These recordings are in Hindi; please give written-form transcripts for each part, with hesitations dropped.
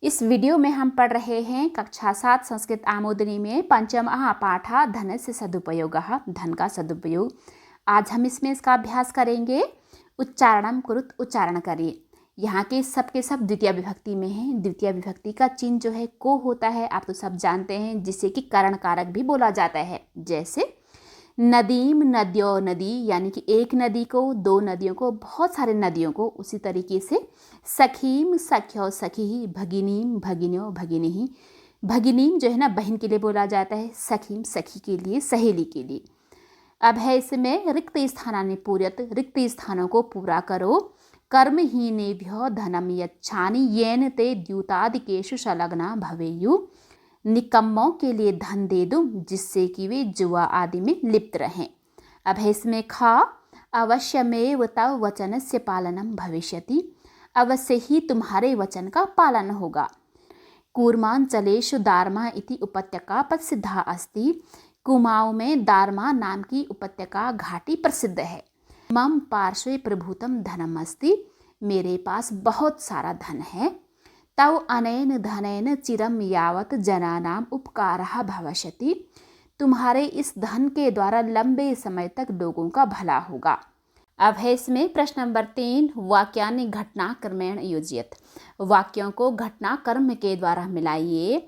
इस वीडियो में हम पढ़ रहे हैं कक्षा 7 संस्कृत आमोदनी में पंचमः पाठः धनस्य सदुपयोगः, धन का सदुपयोग। आज हम इसमें इसका अभ्यास करेंगे। उच्चारणम कुरुत, उच्चारण करिए। यहाँ के सब द्वितीय विभक्ति में हैं। द्वितीय विभक्ति का चिन्ह जो है को होता है, आप तो सब जानते हैं, जिसे कि करण कारक भी बोला जाता है। जैसे नदीम, नद्यो, नदी, यानी कि एक नदी को, दो नदियों को, बहुत सारे नदियों को। उसी तरीके से सखीम, सख्यो, सखी, भगिनीम, भगिन्यो, भगिनी। भगिनीम जो है ना बहन के लिए बोला जाता है, सखीम सखी के लिए, सहेली के लिए। अब है इसमें रिक्त स्थानानि पूर्यत, रिक्त स्थानों को पूरा करो। कर्महीनेभ्यो धनम यच्छानि येन ते द्यूतादिकेषु संलग्ना भवेयु, निकम्मों के लिए धन दे दूं जिससे कि वे जुआ आदि में लिप्त रहें। अब है इसमें खा, अवश्यमेव तव वचनस्य पालनम भविष्यति, अवश्य ही तुम्हारे वचन का पालन होगा। कूर्मांचलेषु दारमा इति उपत्यका प्रसिद्धा अस्ति, कुमाऊं में दारमा नाम की उपत्यका घाटी प्रसिद्ध है। मम पार्श्वे प्रभूतम धनम अस्ति, मेरे पास बहुत सारा धन है। तव अनेन धनेन चिरम यावत जनानाम उपकारः भविष्यति, तुम्हारे इस धन के द्वारा लंबे समय तक लोगों का भला होगा। अब है इसमें प्रश्न नंबर 3, वाक्यानि घटनाक्रमेण योजयत, वाक्यों को घटनाक्रम के द्वारा मिलाइए।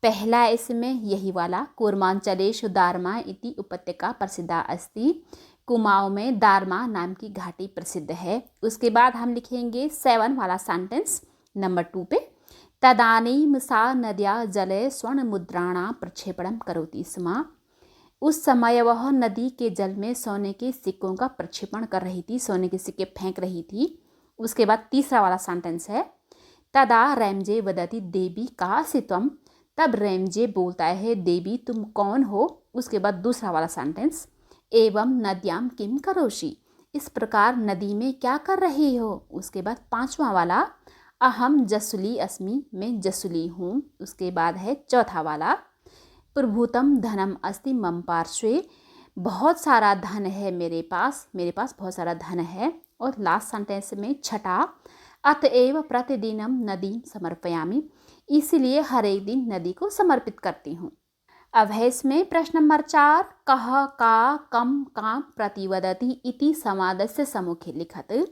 पहला इसमें यही वाला, कूर्मांचलेषु दारमा इति उपत्यका प्रसिद्धा अस्ति, कुमाऊं में दारमा नाम की घाटी प्रसिद्ध है। उसके बाद हम लिखेंगे 7 वाला सेंटेंस नंबर 2 पे, तदानीम सा नद्या जले स्वर्ण मुद्राणां प्रक्षेपणम करोति स्म, उस समय वह नदी के जल में सोने के सिक्कों का प्रक्षेपण कर रही थी, सोने के सिक्के फेंक रही थी। उसके बाद तीसरा वाला सेंटेंस है, तदा रैमजे वदति देवी कासि त्वं, तब रैमजे बोलता है देवी तुम कौन हो। उसके बाद दूसरा वाला सेंटेंस, एवं नद्याम किम करोषि, इस प्रकार नदी में क्या कर रही हो। उसके बाद पांचवा वाला, अहम जसुली अस्मि, मैं जसुली हूँ। उसके बाद है चौथा वाला, प्रभूतम धनम अस्ति मम पार्श्वे, बहुत सारा धन है मेरे पास बहुत सारा धन है। और लास्ट सेंटेंस में छठा, अतएव प्रतिदिनम नदीम समर्पयामि, इसलिए हर एक दिन नदी को समर्पित करती हूँ। अब है इसमें प्रश्न नंबर 4, कह, का, कम, काम प्रतिवदति इति समादस्य सम्मुखे लिखत।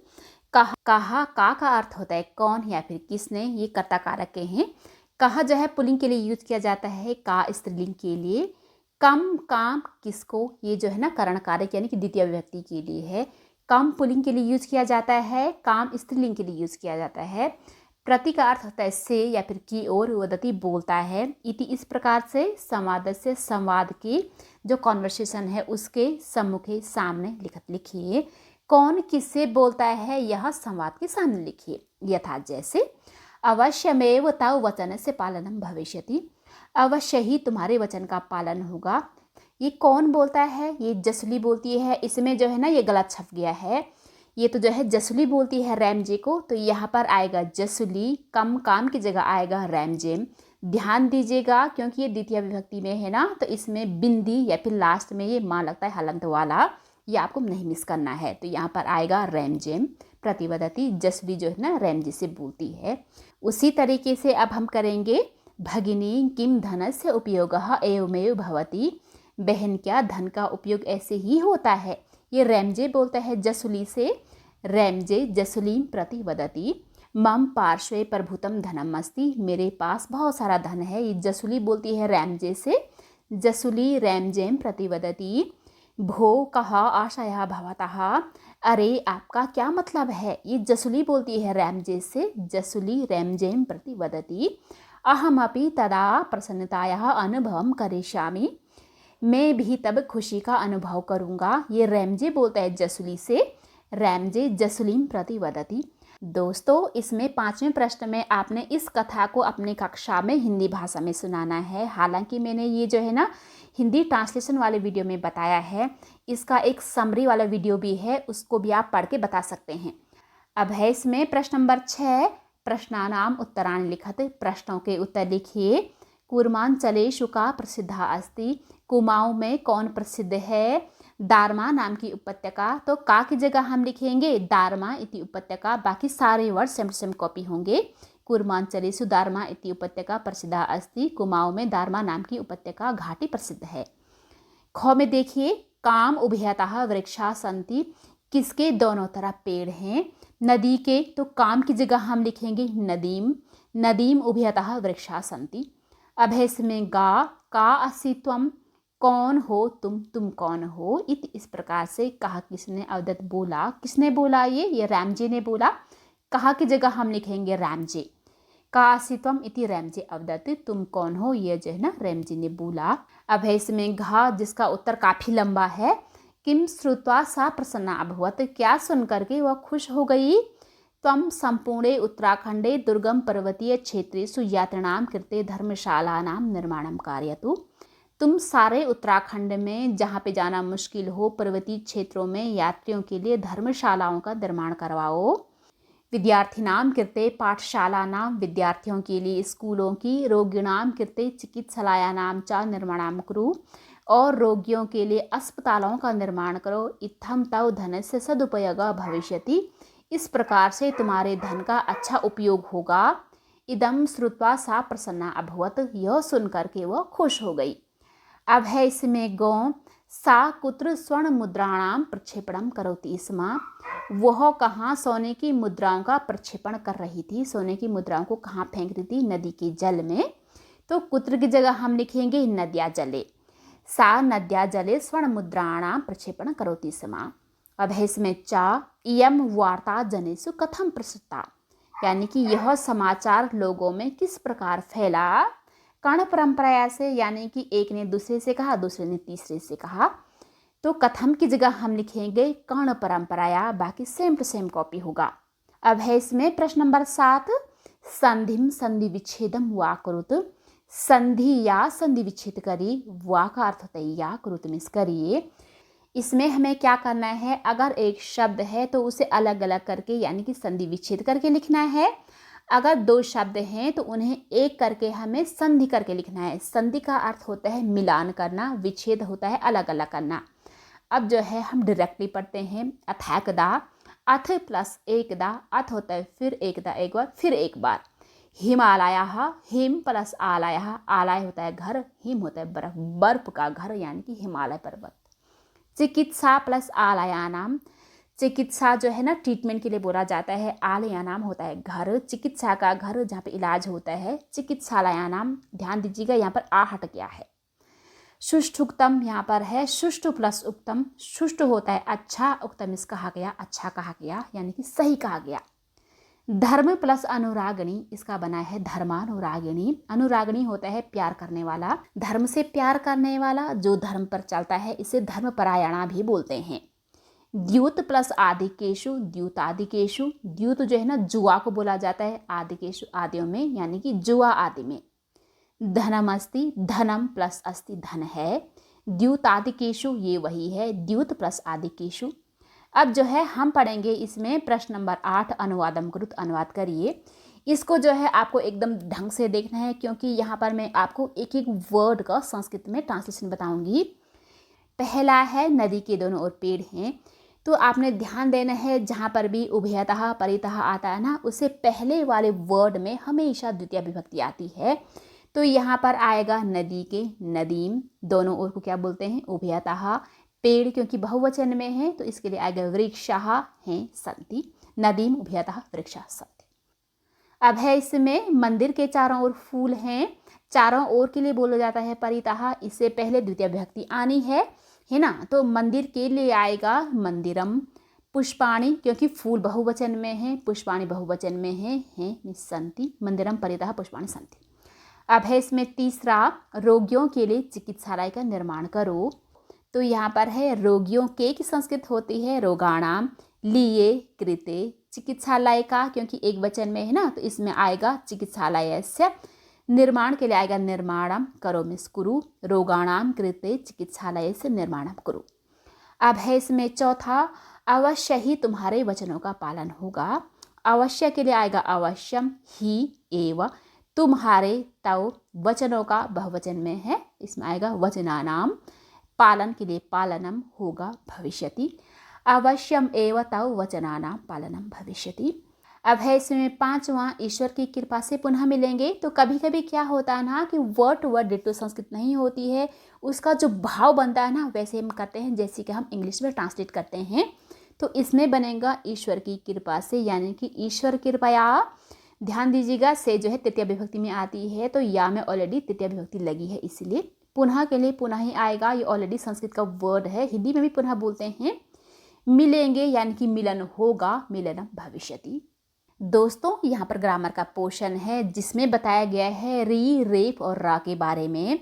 कहा का अर्थ होता है कौन या फिर किसने, ये कर्ता कारक के हैं। कहा जो है पुल्लिंग के लिए यूज किया जाता है, का स्त्रीलिंग के लिए। कम, काम, किसको, ये जो है ना करण कारक यानी कि द्वितीय विभक्ति के लिए है। कम पुल्लिंग के लिए यूज किया जाता है, काम स्त्रीलिंग के लिए यूज किया जाता है। प्रति का अर्थ होता है से या फिर की ओर, वदति बोलता है। इति इस प्रकार से समादस्य संवाद की जो कॉन्वर्सेशन है उसके सम्मुखे सामने लिखिए। कौन किससे बोलता है यह संवाद के सामने लिखिए। यथा जैसे, अवश्यमेव तव वचनस्य पालनम भविष्यति, अवश्य ही तुम्हारे वचन का पालन होगा। ये कौन बोलता है, ये जसुली बोलती है। इसमें जो है ना ये गलत छप गया है, ये तो जो है जसुली बोलती है रैमजे को, तो यहाँ पर आएगा जसुली, कम काम की जगह आएगा रैमजेम। ध्यान दीजिएगा क्योंकि ये द्वितीय विभक्ति में है ना, तो इसमें बिंदी या फिर लास्ट में ये मां लगता है हलंत वाला, ये आपको नहीं मिस करना है। तो यहाँ पर आएगा रैमजेम प्रतिवदति, जसुली जो है ना रैमजे से बोलती है। उसी तरीके से अब हम करेंगे, भगिनी किम धनस्य उपयोगः एवमेव भवति, बहन क्या धन का उपयोग ऐसे ही होता है। ये रैमजे बोलता है जसुली से, रैमजे जसुलीम प्रतिवदति, मम पार्श्वे प्रभूतम धनम अस्ति, मेरे पास बहुत सारा धन है। ये जसुली बोलती है रैमजे से, जसुली रैमजेम प्रतिवदति। भो कहा आशया भवतः, अरे आपका क्या मतलब है। ये जसुली बोलती है रैमजे से, जसुली रैमजेम प्रतिवदति। अहमपि तदा प्रसन्नतायाः अनुभवं करिष्यामि, मैं भी तब खुशी का अनुभव करूँगा। ये रैमजे बोलता है जसुली से, रैमजे जसुलीम प्रतिवदति। दोस्तों, इसमें 5वें प्रश्न में आपने इस कथा को अपनी कक्षा में हिंदी भाषा में सुनाना है। हालांकि मैंने ये जो है ना हिंदी ट्रांसलेशन वाले वीडियो में बताया है, इसका एक समरी वाला वीडियो भी है, उसको भी आप पढ़ के बता सकते हैं। अब है इसमें प्रश्न नंबर 6, प्रश्नानाम उत्तराणि लिखत, प्रश्नों के उत्तर लिखिए। कूर्मांचलेषु का प्रसिद्धा अस्ति, कुमाऊं में कौन प्रसिद्ध है। दारमा नाम की उपत्यका, तो का की जगह हम लिखेंगे दारमा इति उपत्यका, बाकी सारे word same to same copy होंगे। कूर्मांचलेषु दार्मा इति उपत्यका प्रसिद्धा अस्ति। कुमाऊं में दार्मा नाम की उपत्यका घाटी प्रसिद्ध है। ख में देखिए, काम उभयतः वृक्षा सन्ति, किसके दोनों तरफ पेड़ हैं? नदी के, तो काम की जगह हम लिखेंगे नदीम, नदीम उभयतः वृक्षा सन्ति। अब है इसमें गा, का असि त्वम, कौन हो तुम कौन हो? इस प्रकार से कहा किसने अवदत्त बोला। किसने बोला? ये राम जी ने बोला। कहा की जगह हम लिखेंगे राम जी। का असि त्वम इति राम जी अवदत्त, तुम कौन हो? ये जो है ना राम जी ने बोला। अब है इसमें घा, जिसका उत्तर काफी लंबा है। किम श्रुत्वा सा प्रसन्ना अभवत, क्या सुन करके वह खुश हो गई? त्वं संपूर्णे उत्तराखंडे दुर्गम पर्वतीय क्षेत्रेषु यात्रिणां कृते धर्मशालानां निर्माणं कारयतु। तुम सारे उत्तराखंड में जहाँ पे जाना मुश्किल हो, पर्वतीय क्षेत्रों में यात्रियों के लिए धर्मशालाओं का निर्माण करवाओ। विद्यार्थिनां कृते पाठशालानां, विद्यार्थियों के लिए स्कूलों की, रोगिणां कृते चिकित्सालयानां च निर्माणं कुरु, और रोगियों के लिए अस्पतालों का निर्माण करो। इत्थं तव धनस्य सदुपयोगः भविष्यति, इस प्रकार से तुम्हारे धन का अच्छा उपयोग होगा। इदं श्रुत्वा सा प्रसन्ना अभवत, यह सुनकर के वह खुश हो गई। अब है इसमें गौ, सा कुत्र स्वर्ण मुद्राणां प्रक्षेपणं करोति स्म, वह कहाँ सोने की मुद्राओं का प्रक्षेपण कर रही थी। सोने की मुद्राओं को कहाँ फेंक रही थी? नदी के जल में। तो कुत्र की जगह हम लिखेंगे नद्या जले। सा नद्या जले स्वर्ण मुद्राणां प्रक्षेपण करोति स्म। अब है इसमें चा, इयं वार्ता जनेषु कथं प्रसृता, यानी कि यह समाचार लोगों में किस प्रकार फैला? कर्ण परंपरा से, यानी कि एक ने दूसरे से कहा, दूसरे ने तीसरे से कहा। तो कथम की जगह हम लिखेंगे कर्ण परंपराया, बाकी सेम टू सेम कॉपी होगा। अब है इसमें प्रश्न नंबर 7, संधिम संधि विच्छेदम वा कुरुत, संधि या संधि विच्छेद करी, वा का अर्थ होता है या, कुरुत मिस करिए। इसमें हमें क्या करना है? अगर एक शब्द है तो उसे अलग अलग करके, यानी कि संधि विच्छेद करके लिखना है। अगर 2 शब्द हैं तो उन्हें एक करके हमें संधि करके लिखना है। संधि का अर्थ होता है मिलान करना, विच्छेद होता है अलग अलग करना। अब जो है हम डायरेक्टली पढ़ते हैं। अथैकदा, अथ प्लस एकदा, अथ होता है फिर एकदा, एक बार, फिर एक बार। हिमालयः, हिम प्लस आलयः, आलय होता है घर, हिम होता है बर्फ, बर्फ का घर यानी कि हिमालय पर्वत। चिकित्सा प्लस आलयानाम, चिकित्सा जो है ना ट्रीटमेंट के लिए बोला जाता है। आलयानाम होता है घर, चिकित्सा का घर जहाँ पे इलाज होता है। चिकित्सालयानाम, ध्यान दीजिएगा यहाँ पर आ हट गया है। सुष्ठुक्तम यहाँ पर है सुष्ठु प्लस उक्तम, सुष्ठु होता है अच्छा, उक्तम इस कहा गया, अच्छा कहा गया यानी कि सही कहा गया। धर्म प्लस अनुरागिणी, इसका बना है धर्मानुरागिणी। अनुरागिणी होता है प्यार करने वाला, धर्म से प्यार करने वाला, जो धर्म पर चलता है, इसे धर्मपरायणा भी बोलते हैं। द्यूत प्लस आदिकेशु, द्यूतादिकेशु, द्यूत जो है ना जुआ को बोला जाता है, आदिकेशु आदियों में यानी कि जुआ आदि में। धनम अस्ति, धनम प्लस अस्ति धन है। द्यूतादिकेशु ये वही है, द्यूत प्लस आदिकेशु। अब जो है हम पढ़ेंगे इसमें प्रश्न नंबर 8, अनुवादम कुरुत, अनुवाद करिए। इसको जो है आपको एकदम ढंग से देखना है, क्योंकि यहाँ पर मैं आपको एक एक वर्ड का संस्कृत में ट्रांसलेशन बताऊंगी। पहला है नदी के दोनों ओर पेड़ हैं, तो आपने ध्यान देना है जहाँ पर भी उभयतः परितः आता है ना, उससे पहले वाले वर्ड में हमेशा द्वितीय विभक्ति आती है। तो यहाँ पर आएगा नदी के, नदीम, दोनों ओर को क्या बोलते हैं? उभयतः। पेड़ क्योंकि बहुवचन में है तो इसके लिए आएगा वृक्षाः हैं सन्ति, नदीम उभयतः वृक्षाः सन्ति। अब है इसमें मंदिर के चारों ओर फूल हैं, चारों ओर के लिए बोला जाता है परितः, इससे पहले द्वितीय विभक्ति आनी है ना। तो मंदिर के लिए आएगा मंदिरम। पुष्पाणि क्योंकि फूल बहुवचन में है, पुष्पाणि बहुवचन में है सन्ति, मंदिरम परितः पुष्पाणि सन्ति। अब है इसमें तीसरा, रोगियों के लिए चिकित्सालय का निर्माण करो। तो यहाँ पर है रोगियों के की संस्कृत होती है रोगाणाम, लिए कृते, चिकित्सालय का क्योंकि एक वचन में है ना, तो इसमें आएगा चिकित्सालयस्य। निर्माण के लिए आएगा निर्माणम करोमिस कुरु, रोगाणाम कृते चिकित्सालयस्य निर्माणम कुरु। अब है इसमें चौथा, अवश्य ही तुम्हारे वचनों का पालन होगा। अवश्य के लिए आएगा अवश्यम, ही एव, तुम्हारे तव, वचनों का बहुवचन में है, इसमें आएगा वचनानाम, पालन के लिए पालनम होगा भविष्यति। अवश्यम एव तव वचनानां पालनम भविष्यति। अब है इसमें पांचवा, ईश्वर की कृपा से पुनः मिलेंगे। तो कभी कभी क्या होता है ना कि word to word ditto Sanskrit नहीं होती है, उसका जो भाव बनता है ना वैसे हम करते हैं जैसे कि हम इंग्लिश में ट्रांसलेट करते हैं। तो इसमें बनेगा ईश्वर की कृपा से, यानी कि ईश्वर कृपया। ध्यान दीजिएगा से जो है तृतीय विभक्ति में आती है, तो या में ऑलरेडी तृतीय विभक्ति लगी है, इसलिए पुनः के लिए पुनः ही आएगा। ये ऑलरेडी संस्कृत का वर्ड है, हिंदी में भी पुनः बोलते हैं। मिलेंगे यानी कि मिलन होगा, मिलनम भविष्यति। दोस्तों यहाँ पर ग्रामर का पोर्शन है जिसमें बताया गया है री, रेप और रा के बारे में।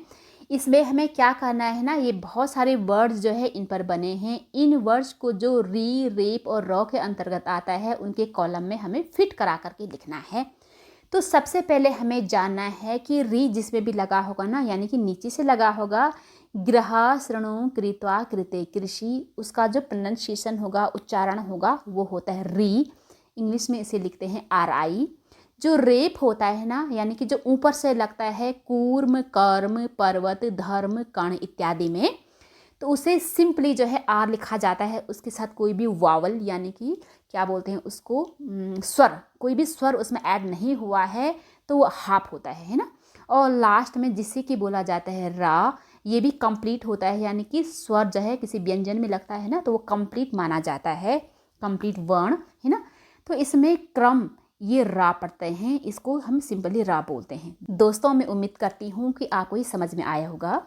इसमें हमें क्या करना है ना, ये बहुत सारे वर्ड्स जो है इन पर बने हैं। इन वर्ड्स को जो री, रेप और रॉ के अंतर्गत आता है उनके कॉलम में हमें फिट करा करके लिखना है। तो सबसे पहले हमें जानना है कि री जिसमें भी लगा होगा ना, यानी कि नीचे से लगा होगा, गृह, शृणु, कृत्वा, कृते, कृषि, उसका जो प्रोनाउंसिएशन होगा, उच्चारण होगा, वो होता है री। इंग्लिश में इसे लिखते हैं RI। जो रेप होता है ना, यानी कि जो ऊपर से लगता है कूर्म, कर्म, पर्वत, धर्म, कण इत्यादि में, तो उसे सिंपली जो है R लिखा जाता है, उसके साथ कोई भी वावल यानी कि क्या बोलते हैं उसको, स्वर, कोई भी स्वर उसमें ऐड नहीं हुआ है तो वो हाफ होता है ना। और लास्ट में जिससे कि बोला जाता है रा, ये भी कंप्लीट होता है, यानी कि स्वर जो है किसी व्यंजन में लगता है ना तो वो कंप्लीट माना जाता है, कंप्लीट वर्ण है ना। तो इसमें क्रम ये रा पढ़ते हैं, इसको हम सिंपली रा बोलते हैं। दोस्तों मैं उम्मीद करती हूँ कि आपको ये समझ में आया होगा।